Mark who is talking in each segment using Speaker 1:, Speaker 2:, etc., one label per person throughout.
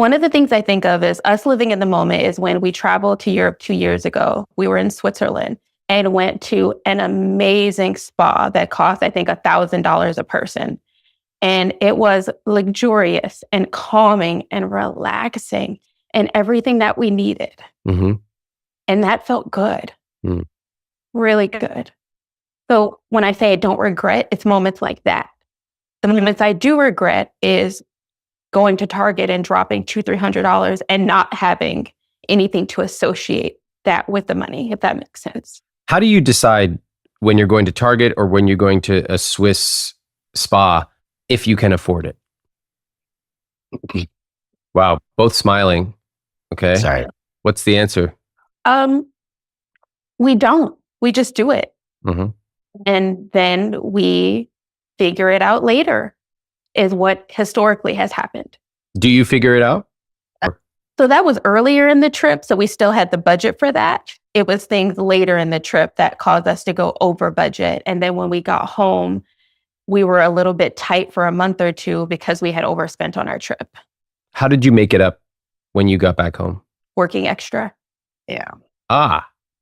Speaker 1: One of the things I think of is us living in the moment is when we traveled to Europe 2 years ago. We were in Switzerland and went to an amazing spa that cost, I think, $1,000 a person. And it was luxurious and calming and relaxing and everything that we needed.
Speaker 2: Mm-hmm.
Speaker 1: And that felt good,
Speaker 2: Mm.
Speaker 1: really good. So when I say I don't regret, it's moments like that. The moments I do regret is going to Target and dropping $200-$300 and not having anything to associate that with the money, if that makes sense.
Speaker 2: How do you decide when you're going to Target or when you're going to a Swiss spa if you can afford it? Wow, both smiling. Okay.
Speaker 3: Sorry.
Speaker 2: What's the answer?
Speaker 1: We don't. We just do it.
Speaker 2: Mm-hmm.
Speaker 1: And then we figure it out later, is what historically has happened.
Speaker 2: Do you figure it out?
Speaker 1: So that was earlier in the trip, so we still had the budget for that. It was things later in the trip that caused us to go over budget. And then when we got home, we were a little bit tight for a month or two because we had overspent on our trip.
Speaker 2: How did you make it up when you got back home?
Speaker 1: Working extra.
Speaker 3: Yeah.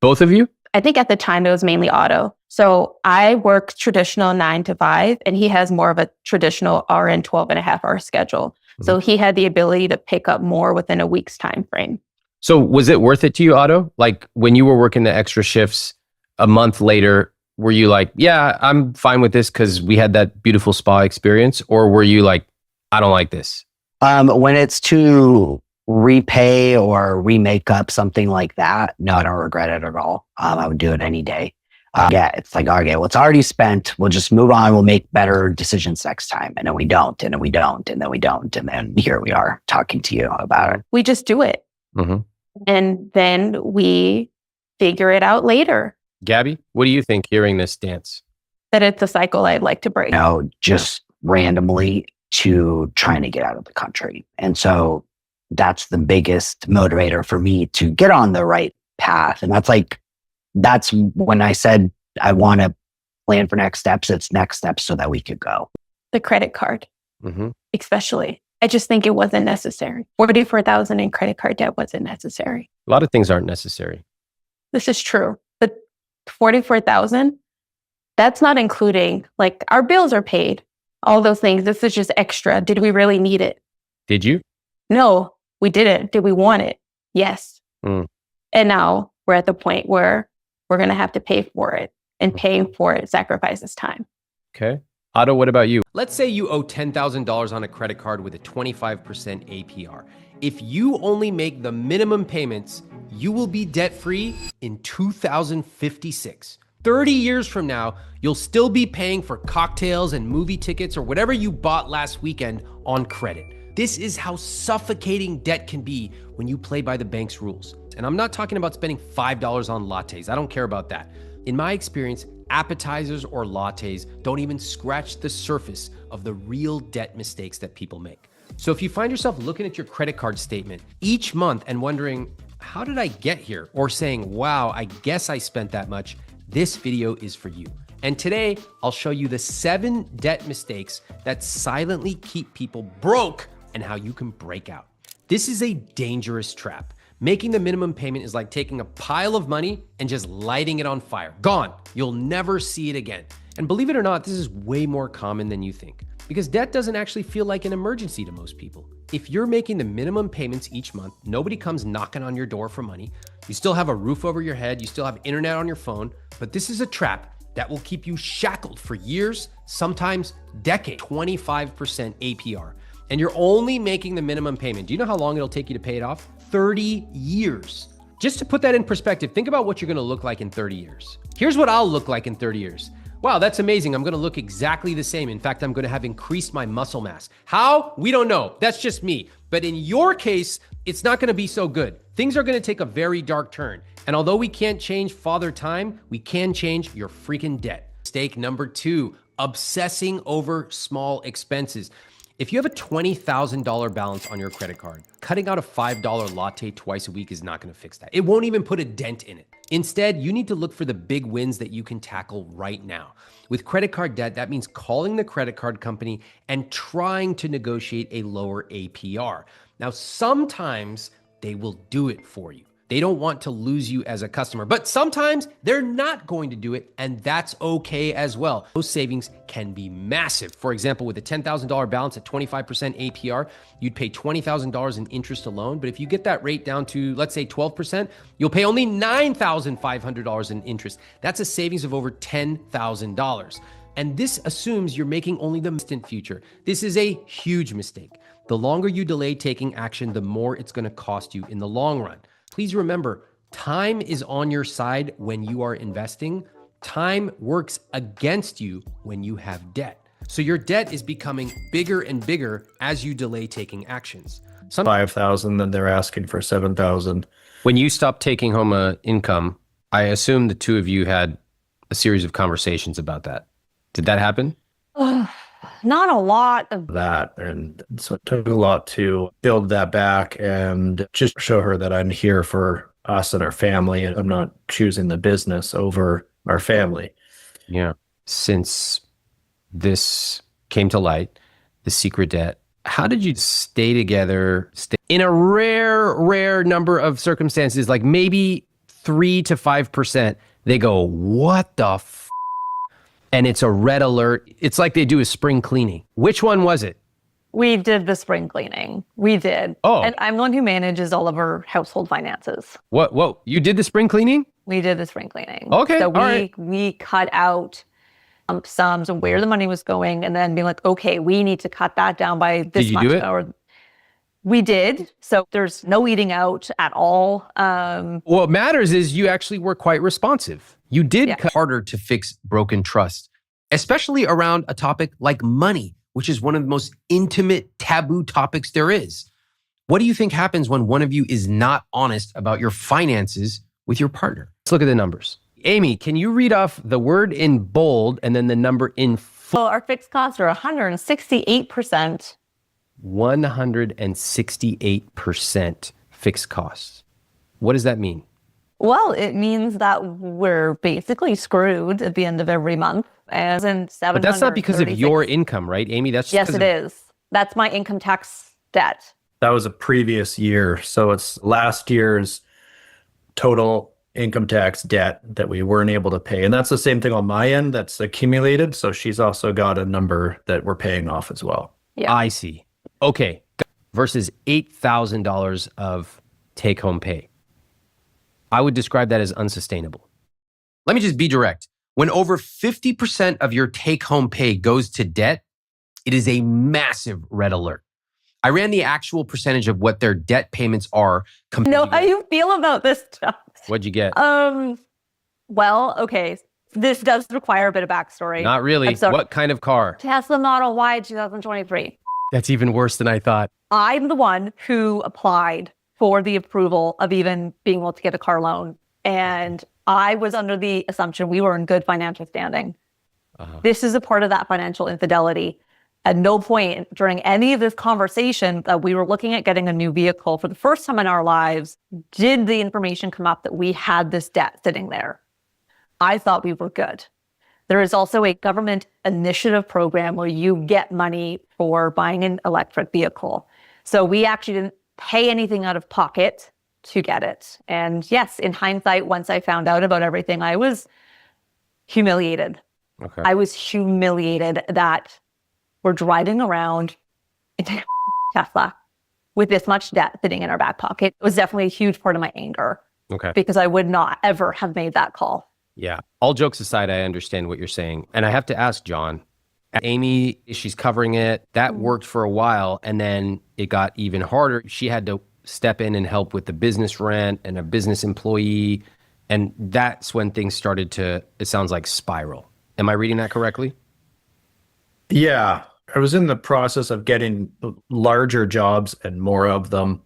Speaker 2: Both of you?
Speaker 1: I think at the time it was mainly Otto. So I work traditional 9 to 5, and he has more of a traditional RN 12.5-hour schedule. Mm-hmm. So he had the ability to pick up more within a week's time frame.
Speaker 2: So was it worth it to you, Otto? Like when you were working the extra shifts a month later, were you like, yeah, I'm fine with this because we had that beautiful spa experience? Or were you like, I don't like this?
Speaker 3: When it's to repay or remake up something like that, no, I don't regret it at all. I would do it any day. Yeah, it's like, okay, well, it's already spent. We'll just move on. We'll make better decisions next time. And then we don't, and then we don't, and then we don't. And then here we are talking to you about it.
Speaker 1: We just do it.
Speaker 2: Mm-hmm.
Speaker 1: And then we figure it out later.
Speaker 2: Gabby, what do you think hearing this dance?
Speaker 1: That it's a cycle I'd like to break.
Speaker 3: No, just randomly to trying to get out of the country. And so that's the biggest motivator for me to get on the right path. And that's when I said I want to plan for next steps. It's next steps so that we could go.
Speaker 1: The credit card,
Speaker 2: mm-hmm.
Speaker 1: especially. I just think it wasn't necessary. $44,000 in credit card debt wasn't necessary.
Speaker 2: A lot of things aren't necessary.
Speaker 1: This is true. But $44,000, that's not including, like, our bills are paid, all those things. This is just extra. Did we really need it?
Speaker 2: Did you?
Speaker 1: No, we didn't. Did we want it? Yes.
Speaker 2: Mm.
Speaker 1: And now we're at the point where we're going to have to pay for it, and paying for it sacrifices time.
Speaker 2: Okay. Otto, what about you? Let's say you owe $10,000 on a credit card with a 25% APR. If you only make the minimum payments, you will be debt-free in 2056. 30 years from now, you'll still be paying for cocktails and movie tickets or whatever you bought last weekend on credit. This is how suffocating debt can be when you play by the bank's rules. And I'm not talking about spending $5 on lattes. I don't care about that. In my experience, appetizers or lattes don't even scratch the surface of the real debt mistakes that people make. So if you find yourself looking at your credit card statement each month and wondering, how did I get here? Or saying, wow, I guess I spent that much, this video is for you. And today, I'll show you the 7 debt mistakes that silently keep people broke and how you can break out. This is a dangerous trap. Making the minimum payment is like taking a pile of money and just lighting it on fire. Gone. You'll never see it again. And believe it or not, this is way more common than you think, because debt doesn't actually feel like an emergency to most people. If you're making the minimum payments each month, nobody comes knocking on your door for money. You still have a roof over your head. You still have internet on your phone, but this is a trap that will keep you shackled for years, sometimes decades. 25% APR. And you're only making the minimum payment. Do you know how long it'll take you to pay it off? 30 years. Just to put that in perspective, think about what you're gonna look like in 30 years. Here's what I'll look like in 30 years. Wow, that's amazing. I'm gonna look exactly the same. In fact, I'm gonna have increased my muscle mass. How? We don't know. That's just me. But in your case, it's not gonna be so good. Things are gonna take a very dark turn. And although we can't change Father Time, we can change your freaking debt. Mistake number 2, obsessing over small expenses. If you have a $20,000 balance on your credit card, cutting out a $5 latte twice a week is not gonna fix that. It won't even put a dent in it. Instead, you need to look for the big wins that you can tackle right now. With credit card debt, that means calling the credit card company and trying to negotiate a lower APR. Now, sometimes they will do it for you. They don't want to lose you as a customer, but sometimes they're not going to do it, and that's okay as well. Those savings can be massive. For example, with a $10,000 balance at 25% APR, you'd pay $20,000 in interest alone, but if you get that rate down to, let's say, 12%, you'll pay only $9,500 in interest. That's a savings of over $10,000. And this assumes you're making only the distant future. This is a huge mistake. The longer you delay taking action, the more it's going to cost you in the long run. Please remember, time is on your side when you are investing. Time works against you when you have debt. So your debt is becoming bigger and bigger as you delay taking actions.
Speaker 4: 5,000, then they're asking for 7,000.
Speaker 2: When you stopped taking home an income, I assume the two of you had a series of conversations about that. Did that happen?
Speaker 1: Not a lot of
Speaker 4: That, and so it took a lot to build that back and just show her that I'm here for us and our family, and I'm not choosing the business over our family.
Speaker 2: Yeah. Since this came to light, the secret debt, how did you stay together in a rare number of circumstances, like maybe 3 to 5%, they go, what the f-? And it's a red alert. It's like they do a spring cleaning. Which one was it?
Speaker 5: We did the spring cleaning. We did.
Speaker 2: Oh.
Speaker 5: And I'm the one who manages all of our household finances.
Speaker 2: What? Whoa, you did the spring cleaning?
Speaker 5: We did the spring cleaning.
Speaker 2: Okay,
Speaker 5: So
Speaker 2: all right.
Speaker 5: we cut out sums and where the money was going, and then being like, okay, we need to cut that down by this
Speaker 2: Did you
Speaker 5: much.
Speaker 2: do it?
Speaker 5: Or we did. So there's no eating out at all.
Speaker 2: What matters is you actually were quite responsive. You did
Speaker 5: Yeah.
Speaker 2: cut harder to fix broken trust, especially around a topic like money, which is one of the most intimate, taboo topics there is. What do you think happens when one of you is not honest about your finances with your partner? Let's look at the numbers. Amy, can you read off the word in bold and then the number in full?
Speaker 5: So our fixed costs are 168%.
Speaker 2: 168% fixed costs. What does that mean?
Speaker 5: Well, it means that we're basically screwed at the end of every month. And in
Speaker 2: But that's not because of your income, right, Amy? That's just
Speaker 5: Yes, it is. That's my income tax debt.
Speaker 4: That was a previous year. So it's last year's total income tax debt that we weren't able to pay. And that's the same thing on my end that's accumulated. So she's also got a number that we're paying off as well.
Speaker 5: Yeah.
Speaker 2: I see. Okay. Versus $8,000 of take-home pay. I would describe that as unsustainable. Let me just be direct. When over 50% of your take-home pay goes to debt, it is a massive red alert. I ran the actual percentage of what their debt payments are.
Speaker 5: Know how you feel about this stuff.
Speaker 2: What'd you get?
Speaker 5: Well, okay. This does require a bit of backstory.
Speaker 2: Not really.
Speaker 5: I'm sorry.
Speaker 2: What kind of car?
Speaker 5: Tesla Model Y 2023.
Speaker 2: That's even worse than I thought.
Speaker 5: I'm the one who applied for the approval of even being able to get a car loan. And I was under the assumption we were in good financial standing. This is a part of that financial infidelity. At no point during any of this conversation that we were looking at getting a new vehicle for the first time in our lives did the information come up that we had this debt sitting there. I thought we were good. There is also a government initiative program where you get money for buying an electric vehicle. So we actually didn't pay anything out of pocket to get it. And yes, in hindsight, once I found out about everything, I was humiliated.
Speaker 2: Okay.
Speaker 5: I was humiliated that we're driving around in a Tesla with this much debt sitting in our back pocket. It was definitely a huge part of my anger
Speaker 2: Okay.
Speaker 5: because I would not ever have made that call.
Speaker 2: Yeah. All jokes aside, I understand what you're saying. And I have to ask John, Amy, she's covering it. That worked for a while. And then it got even harder. She had to step in and help with the business rent and a business employee. And that's when things started to, it sounds like, spiral. Am I reading that correctly?
Speaker 4: Yeah. I was in the process of getting larger jobs and more of them.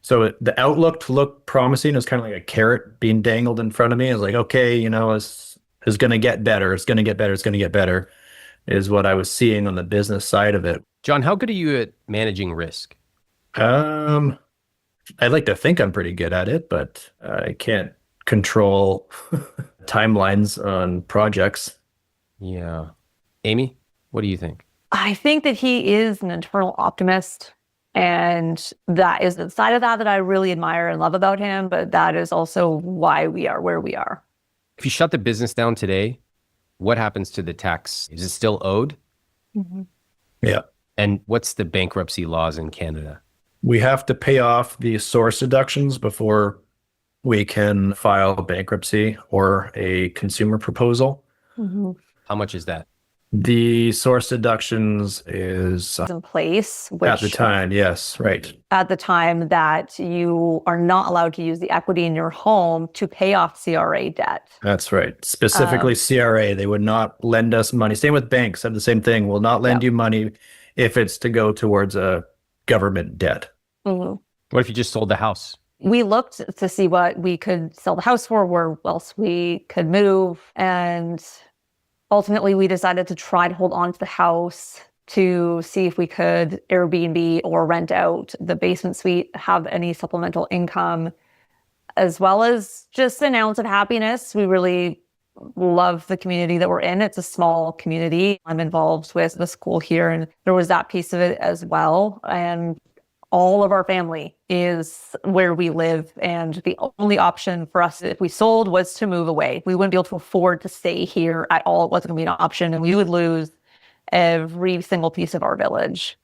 Speaker 4: So the outlook looked promising. It was kind of like a carrot being dangled in front of me. I was like, okay, you know, it's going to get better. It's going to get better. It's going to get better is what I was seeing on the business side of it.
Speaker 2: John, how good are you at managing risk?
Speaker 4: I'd like to think I'm pretty good at it, but I can't control timelines on projects.
Speaker 2: Yeah. Amy, what do you think?
Speaker 5: I think that he is an internal optimist. And that is the side of that I really admire and love about him. But that is also why we are where we are.
Speaker 2: If you shut the business down today, what happens to the tax? Is it still owed?
Speaker 5: Mm-hmm.
Speaker 4: Yeah.
Speaker 2: And what's the bankruptcy laws in Canada?
Speaker 4: We have to pay off the source deductions before we can file bankruptcy or a consumer proposal.
Speaker 5: Mm-hmm.
Speaker 2: How much is that?
Speaker 4: The source deductions is
Speaker 5: In place, which
Speaker 4: at the time, yes, right.
Speaker 5: at the time that you are not allowed to use the equity in your home to pay off CRA debt.
Speaker 4: That's right. Specifically CRA, they would not lend us money. Same with banks, said the same thing. Will not lend you money if it's to go towards a government debt.
Speaker 5: Mm-hmm.
Speaker 2: What if you just sold the house?
Speaker 5: We looked to see what we could sell the house for, where else we could move. And ultimately, we decided to try to hold on to the house to see if we could Airbnb or rent out the basement suite, have any supplemental income, as well as just an ounce of happiness. We really love the community that we're in. It's a small community. I'm involved with the school here, and there was that piece of it as well. And all of our family is where we live. And the only option for us, if we sold, was to move away. We wouldn't be able to afford to stay here at all. It wasn't going to be an option. And we would lose every single piece of our village.